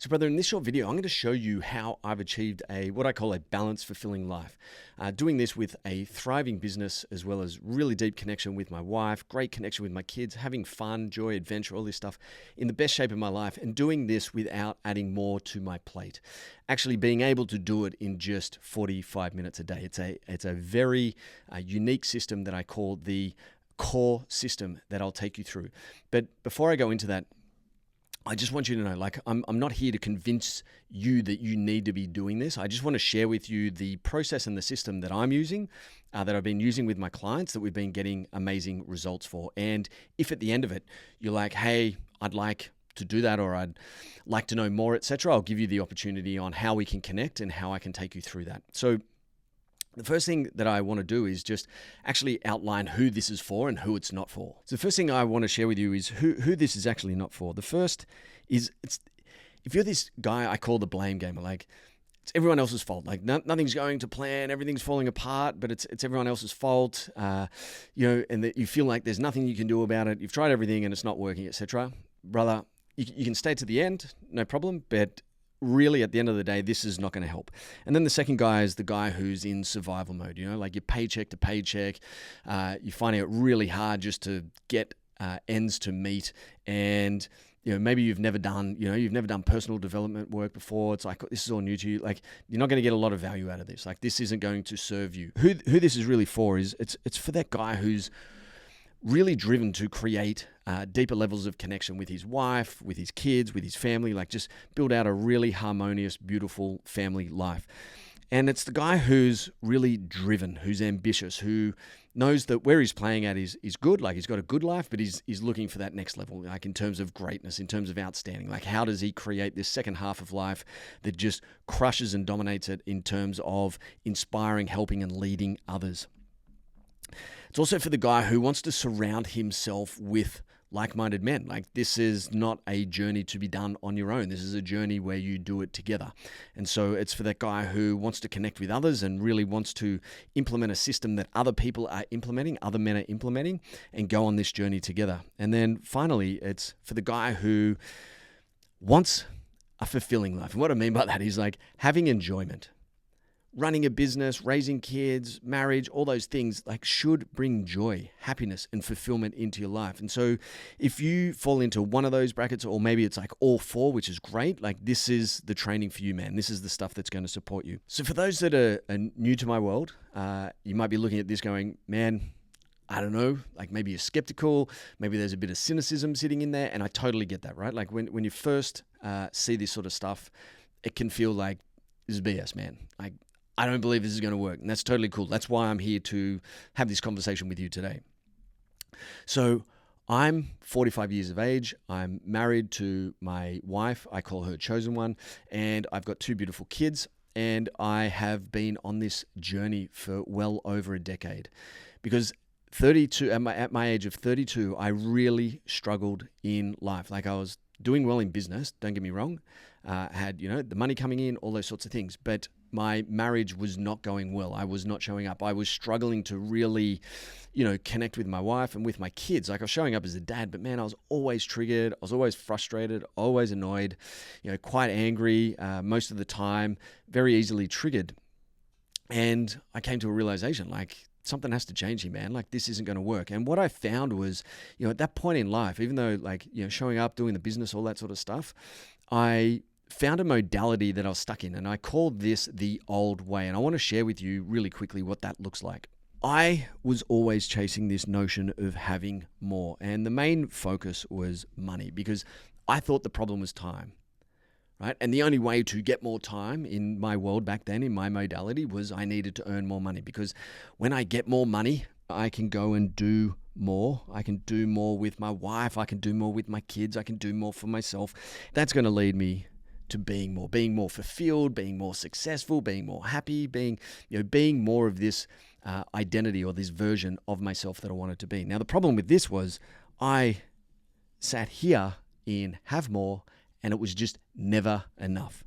So brother, in this short video, I'm going to show you how I've achieved what I call a balanced, fulfilling life. Doing this with a thriving business, as well as really deep connection with my wife, great connection with my kids, having fun, joy, adventure, all this stuff in the best shape of my life, and doing this without adding more to my plate. Actually being able to do it in just 45 minutes a day. It's a very unique system that I call the C.O.R.E System that I'll take you through. But before I go into that, I just want you to know, I'm not here to convince you that you need to be doing this. I just want to share with you the process and the system that I'm using, that I've been using with my clients, that we've been getting amazing results for. And if at the end of it, you're like, hey, I'd like to do that, or I'd like to know more, etc., I'll give you the opportunity on how we can connect and how I can take you through that. So the first thing that I want to do is just actually outline who this is for and who it's not for. So the first thing I want to share with you is who this is actually not for. The first is, if you're this guy I call the blame gamer, like it's everyone else's fault. Like nothing's going to plan, everything's falling apart, but it's everyone else's fault. And that you feel like there's nothing you can do about it. You've tried everything and it's not working, etc. Brother, you can stay to the end, no problem, but really at the end of the day, this is not going to help. And then the second guy is the guy who's in survival mode, like you're paycheck to paycheck. You're finding it really hard just to get ends to meet. And maybe you've never done personal development work before. It's like, this is all new to you. Like, you're not going to get a lot of value out of this. Like, this isn't going to serve you. Who this is really for is it's for that guy who's really driven to create deeper levels of connection with his wife, with his kids, with his family, like just build out a really harmonious, beautiful family life. And it's the guy who's really driven, who's ambitious, who knows that where he's playing at is good, like he's got a good life, but he's looking for that next level, like in terms of greatness, in terms of outstanding. Like, how does he create this second half of life that just crushes and dominates it in terms of inspiring, helping, and leading others? It's also for the guy who wants to surround himself with like-minded men. Like, this is not a journey to be done on your own. This is a journey where you do it together. And so it's for that guy who wants to connect with others and really wants to implement a system that other people are implementing, other men are implementing, and go on this journey together. And then finally, it's for the guy who wants a fulfilling life. And what I mean by that is like having enjoyment. Running a business, raising kids, marriage, all those things like should bring joy, happiness, and fulfillment into your life. And so if you fall into one of those brackets, or maybe it's like all four, which is great, like this is the training for you, man. This is the stuff that's going to support you. So for those that are new to my world, you might be looking at this going, man, I don't know, like maybe you're skeptical, maybe there's a bit of cynicism sitting in there. And I totally get that, right? Like when you first see this sort of stuff, it can feel like this is BS, man. Like, I don't believe this is going to work. And that's totally cool. That's why I'm here to have this conversation with you today. So I'm 45 years of age. I'm married to my wife. I call her Chosen One. And I've got two beautiful kids. And I have been on this journey for well over a decade. Because at my age of 32, I really struggled in life. Like, I was doing well in business, don't get me wrong. Had, the money coming in, all those sorts of things. But my marriage was not going well. I was not showing up. I was struggling to really, connect with my wife and with my kids. Like, I was showing up as a dad, but man, I was always triggered. I was always frustrated, always annoyed, quite angry most of the time, very easily triggered. And I came to a realization, like, something has to change here, man. Like, this isn't going to work. And what I found was, at that point in life, even though showing up, doing the business, all that sort of stuff, I found a modality that I was stuck in, and I called this the old way. And I want to share with you really quickly what that looks like. I was always chasing this notion of having more, and the main focus was money, because I thought the problem was time, right? And the only way to get more time in my world back then, in my modality, was I needed to earn more money, because when I get more money, I can go and do more. I can do more with my wife. I can do more with my kids. I can do more for myself. That's going to lead me to being more fulfilled, being more successful, being more happy, being more of this identity or this version of myself that I wanted to be. Now, the problem with this was I sat here in have more, and it was just never enough.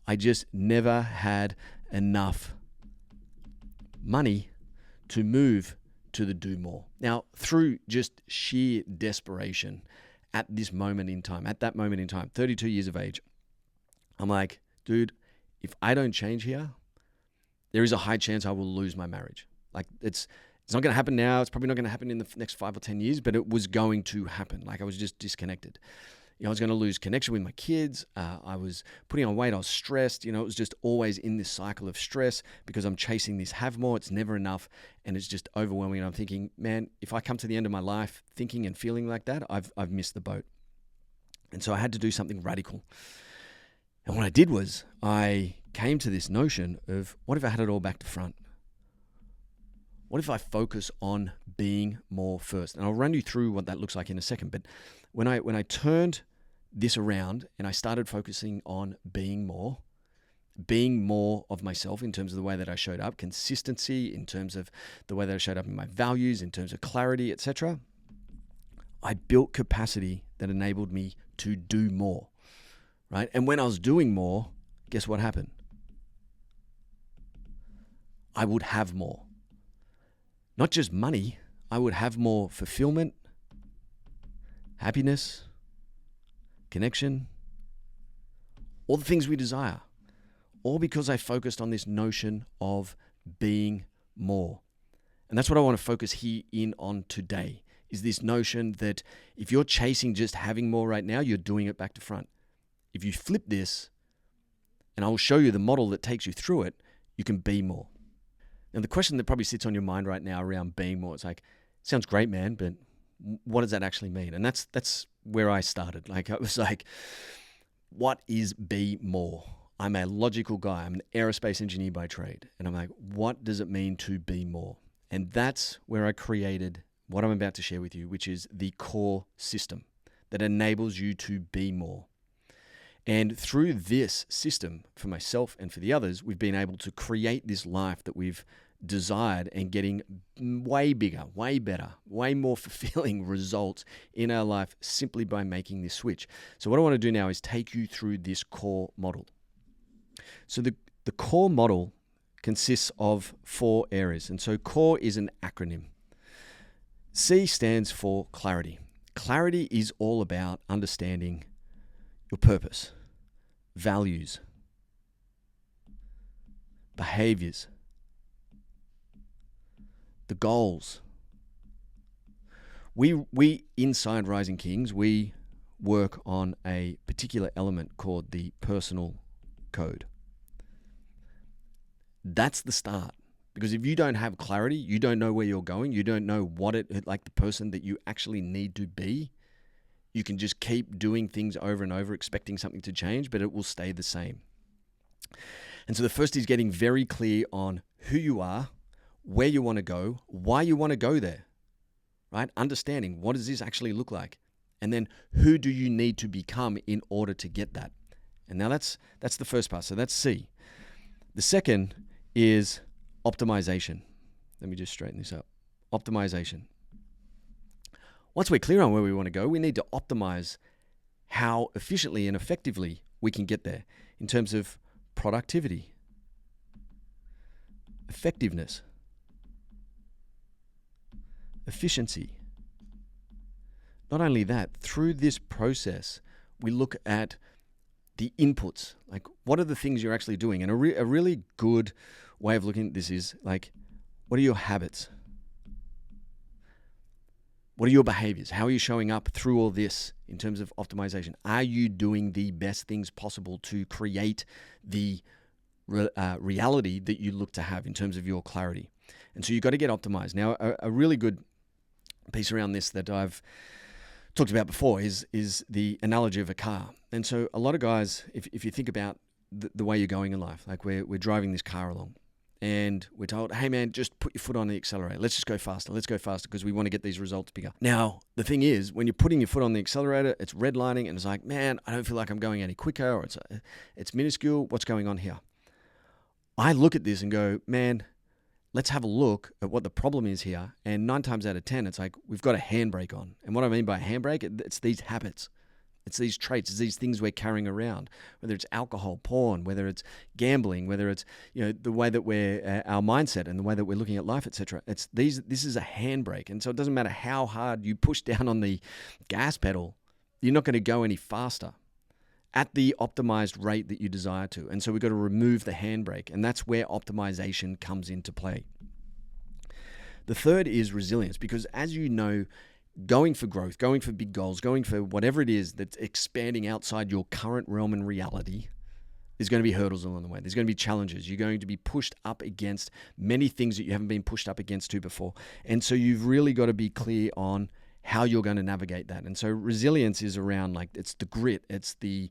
I just never had enough money to move to the do more. Now, through just sheer desperation at that moment in time, 32 years of age, I'm like, dude, if I don't change here, there is a high chance I will lose my marriage. Like it's not going to happen now. It's probably not going to happen in the next 5 or 10 years, but it was going to happen. Like I was just disconnected. I was going to lose connection with my kids. I was putting on weight. I was stressed. It was just always in this cycle of stress because I'm chasing this have more. It's never enough. And it's just overwhelming. And I'm thinking, man, if I come to the end of my life thinking and feeling like that, I've missed the boat. And so I had to do something radical. And what I did was I came to this notion of what if I had it all back to front? What if I focus on being more first? And I'll run you through what that looks like in a second. But when I turned this around and I started focusing on being more of myself in terms of the way that I showed up, consistency in terms of the way that I showed up in my values, in terms of clarity, etc., I built capacity that enabled me to do more, right? And when I was doing more, guess what happened? I would have more. Not just money, I would have more fulfillment, happiness, connection, all the things we desire. All because I focused on this notion of being more. And that's what I want to focus here in on today, is this notion that if you're chasing just having more right now, you're doing it back to front. If you flip this, and I will show you the model that takes you through it, you can be more. Now, the question that probably sits on your mind right now around being more, it's like, sounds great, man, but what does that actually mean? And that's where I started. Like, I was like, what is be more? I'm a logical guy. I'm an aerospace engineer by trade. And I'm like, what does it mean to be more? And that's where I created what I'm about to share with you, which is the C.O.R.E system that enables you to be more. And through this system, for myself and for the others, we've been able to create this life that we've desired and getting way bigger, way better, way more fulfilling results in our life simply by making this switch. So what I want to do now is take you through this C.O.R.E model. So the C.O.R.E model consists of 4 areas. And so C.O.R.E is an acronym. C stands for clarity. Clarity is all about understanding your purpose, values, behaviors, the goals. We inside Rising Kings, we work on a particular element called the personal code. That's the start. Because if you don't have clarity, you don't know where you're going, you don't know what like the person that you actually need to be, you can just keep doing things over and over, expecting something to change, but it will stay the same. And so the first is getting very clear on who you are, where you want to go, why you want to go there, right? Understanding what does this actually look like? And then who do you need to become in order to get that? And now that's the first part. So that's C. The second is optimization. Let me just straighten this up. Optimization. Once we're clear on where we want to go, we need to optimize how efficiently and effectively we can get there in terms of productivity, effectiveness, efficiency. Not only that, through this process, we look at the inputs, like what are the things you're actually doing? And a really good way of looking at this is like, what are your habits? What are your behaviors? How are you showing up through all this in terms of optimization? Are you doing the best things possible to create the reality that you look to have in terms of your clarity? And so you've got to get optimized. Now, a really good piece around this that I've talked about before is the analogy of a car. And so a lot of guys, if you think about the way you're going in life, like we're driving this car along, and we're told, hey man, just put your foot on the accelerator. Let's just go faster. Let's go faster because we want to get these results bigger. Now, the thing is, when you're putting your foot on the accelerator, it's redlining and it's like, man, I don't feel like I'm going any quicker, or it's minuscule. What's going on here? I look at this and go, man, let's have a look at what the problem is here. And 9 times out of 10, it's like we've got a handbrake on. And what I mean by handbrake, it's these habits. It's these traits, it's these things we're carrying around, whether it's alcohol, porn, whether it's gambling, whether it's the way that we're our mindset and the way that we're looking at life, etc. This is a handbrake, and so it doesn't matter how hard you push down on the gas pedal, you're not going to go any faster. at the optimized rate that you desire to. And so we've got to remove the handbrake, and that's where optimization comes into play. The third is resilience, because as you know, going for growth, going for big goals, going for whatever it is that's expanding outside your current realm and reality, there's going to be hurdles along the way. There's going to be challenges. You're going to be pushed up against many things that you haven't been pushed up against to before. And so you've really got to be clear on how you're going to navigate that. And so resilience is around, like, it's the grit, it's the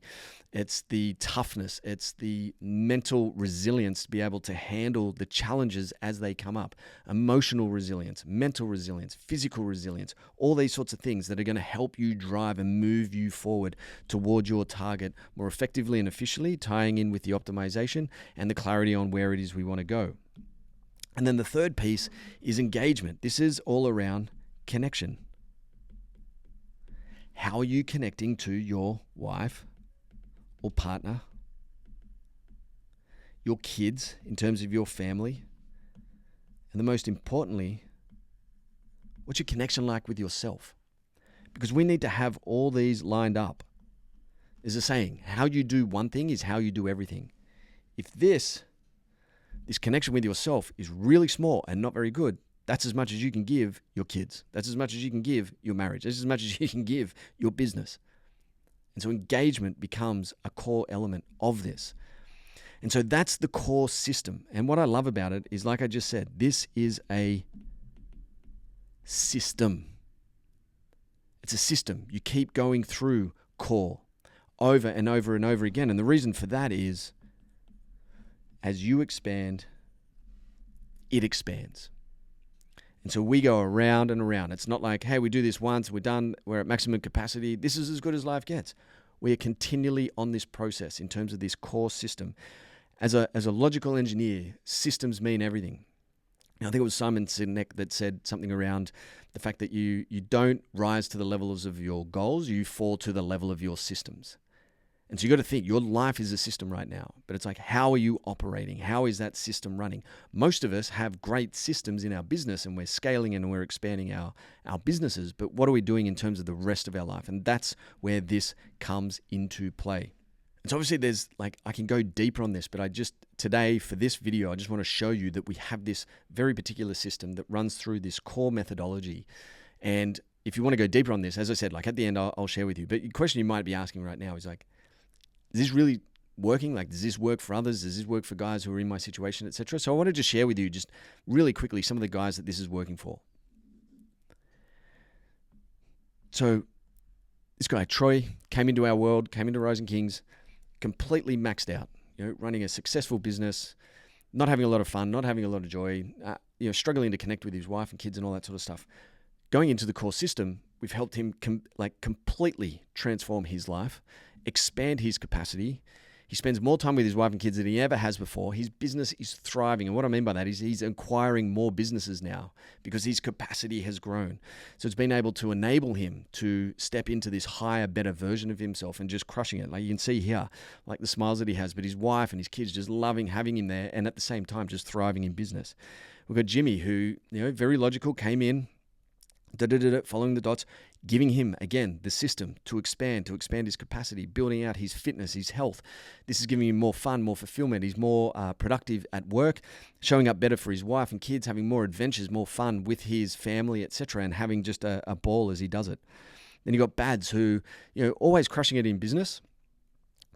toughness, it's the mental resilience to be able to handle the challenges as they come up. Emotional resilience, mental resilience, physical resilience, all these sorts of things that are going to help you drive and move you forward towards your target more effectively and efficiently, tying in with the optimization and the clarity on where it is we want to go. And then the third piece is engagement. This is all around connection. How are you connecting to your wife or partner, your kids in terms of your family, and the most importantly, what's your connection like with yourself? Because we need to have all these lined up. There's a saying, how you do one thing is how you do everything. If this connection with yourself is really small and not very good, that's as much as you can give your kids. That's as much as you can give your marriage. That's as much as you can give your business. And so engagement becomes a core element of this. And so that's the C.O.R.E system. And what I love about it is, like I just said, this is a system. It's a system. You keep going through C.O.R.E over and over and over again. And the reason for that is, as you expand, it expands. And so we go around and around. It's not like, hey, we do this once, we're done, we're at maximum capacity. This is as good as life gets. We are continually on this process in terms of this C.O.R.E system. As a logical engineer, systems mean everything. Now, I think it was Sinek that said something around the fact that you don't rise to the levels of your goals, you fall to the level of your systems. And so you got to think, your life is a system right now, but it's like, how are you operating? How is that system running? Most of us have great systems in our business and we're scaling and we're expanding our businesses, but what are we doing in terms of the rest of our life? And that's where this comes into play. And so obviously there's, like, I can go deeper on this, but today for this video, I just want to show you that we have this very particular system that runs through this core methodology. And if you want to go deeper on this, as I said, like at the end, I'll share with you. But the question you might be asking right now is like, is this really working? Like, does this work for others? Does this work for guys who are in my situation, etc.? So I want to just share with you just really quickly some of the guys that this is working for. So this guy, Troy, came into our world, came into Rising Kings, completely maxed out, running a successful business, not having a lot of fun, not having a lot of joy, struggling to connect with his wife and kids and all that sort of stuff. Going into the C.O.R.E system, we've helped him completely transform his life, expand his capacity. He spends more time with his wife and kids than he ever has before. His business is thriving. And what I mean by that is he's acquiring more businesses now because his capacity has grown. So it's been able to enable him to step into this higher, better version of himself and just crushing it. Like you can see here, like the smiles that he has, but his wife and his kids just loving having him there and at the same time just thriving in business. We've got Jimmy who, very logical, came in, following the dots, giving him, again, the system to expand his capacity, building out his fitness, his health. This is giving him more fun, more fulfillment. He's more productive at work, showing up better for his wife and kids, having more adventures, more fun with his family, etc., and having just a ball as he does it. Then you got Bads who, always crushing it in business,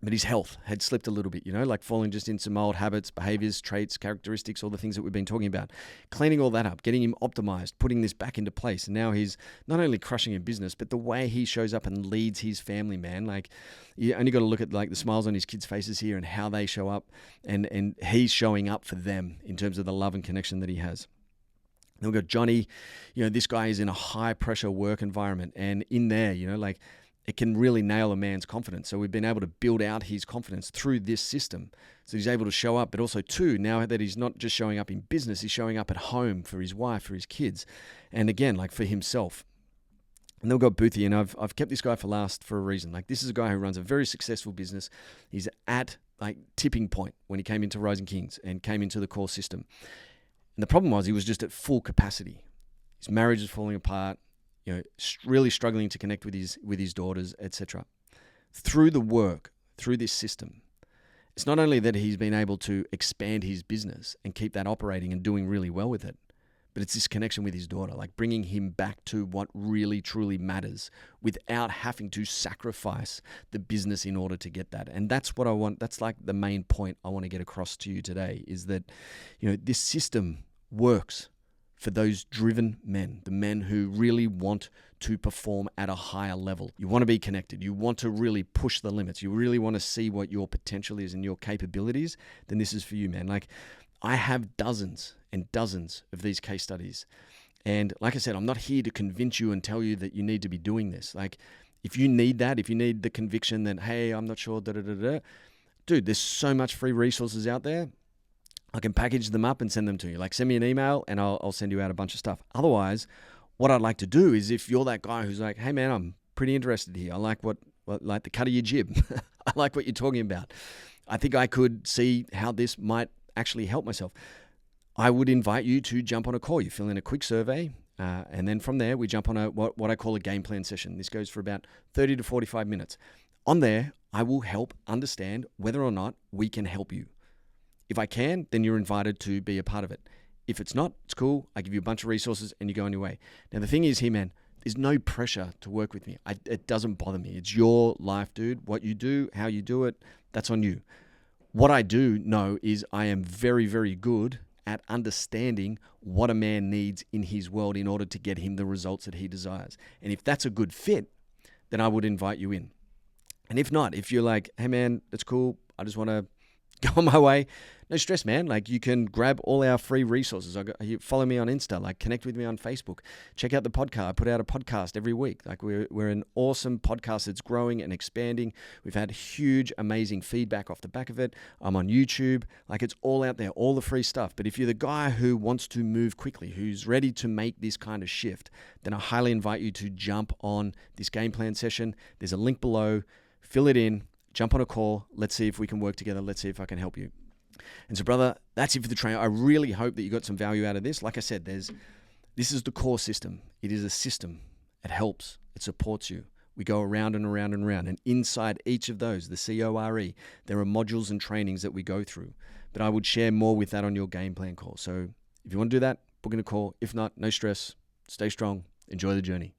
but his health had slipped a little bit, like falling just in some old habits, behaviors, traits, characteristics, all the things that we've been talking about. Cleaning all that up, getting him optimized, putting this back into place. And now he's not only crushing in business, but the way he shows up and leads his family, man. Like, you only got to look at like the smiles on his kids' faces here and how they show up. And he's showing up for them in terms of the love and connection that he has. Then we've got Johnny. This guy is in a high pressure work environment. And in there, it can really nail a man's confidence. So we've been able to build out his confidence through this system. So he's able to show up, but also too, now that he's not just showing up in business, he's showing up at home for his wife, for his kids. And again, like for himself. And then we've got Boothie, and I've kept this guy for last for a reason. Like, this is a guy who runs a very successful business. He's at like tipping point when he came into Rising Kings and came into the C.O.R.E system. And the problem was he was just at full capacity. His marriage is falling apart. Really struggling to connect with his daughters, etc. Through the work, through this system, it's not only that he's been able to expand his business and keep that operating and doing really well with it, but it's this connection with his daughter, like bringing him back to what really, truly matters without having to sacrifice the business in order to get that. And that's what I want. That's like the main point I want to get across to you today is that, this system works for those driven men, the men who really want to perform at a higher level. You want to be connected. You want to really push the limits. You really want to see what your potential is and your capabilities. Then this is for you, man. Like, I have dozens and dozens of these case studies. And like I said, I'm not here to convince you and tell you that you need to be doing this. Like, if you need that, if you need the conviction that, hey, I'm not sure, dude, there's so much free resources out there. I can package them up and send them to you. Like, send me an email and I'll send you out a bunch of stuff. Otherwise, what I'd like to do is, if you're that guy who's like, hey man, I'm pretty interested here. I like what like the cut of your jib. I like what you're talking about. I think I could see how this might actually help myself. I would invite you to jump on a call. You fill in a quick survey, and then from there, we jump on what I call a game plan session. This goes for about 30 to 45 minutes. On there, I will help understand whether or not we can help you. If I can, then you're invited to be a part of it. If it's not, it's cool. I give you a bunch of resources and you go on your way. Now, the thing is here, man, there's no pressure to work with me. It doesn't bother me. It's your life, dude. What you do, how you do it, that's on you. What I do know is I am very, very good at understanding what a man needs in his world in order to get him the results that he desires. And if that's a good fit, then I would invite you in. And if not, if you're like, hey man, that's cool, I just want to go on my way, no stress, man. Like, you can grab all our free resources. You follow me on Insta, like connect with me on Facebook. Check out the podcast. I put out a podcast every week. Like, we're an awesome podcast that's growing and expanding. We've had huge, amazing feedback off the back of it. I'm on YouTube. Like, it's all out there, all the free stuff. But if you're the guy who wants to move quickly, who's ready to make this kind of shift, then I highly invite you to jump on this game plan session. There's a link below. Fill it in. Jump on a call. Let's see if we can work together. Let's see if I can help you. And so, brother, that's it for the training. I really hope that you got some value out of this. Like I said, this is the C.O.R.E system. It is a system. It helps. It supports you. We go around and around and around. And inside each of those, the C.O.R.E, there are modules and trainings that we go through. But I would share more with that on your game plan call. So if you want to do that, book in a call. If not, no stress. Stay strong. Enjoy the journey.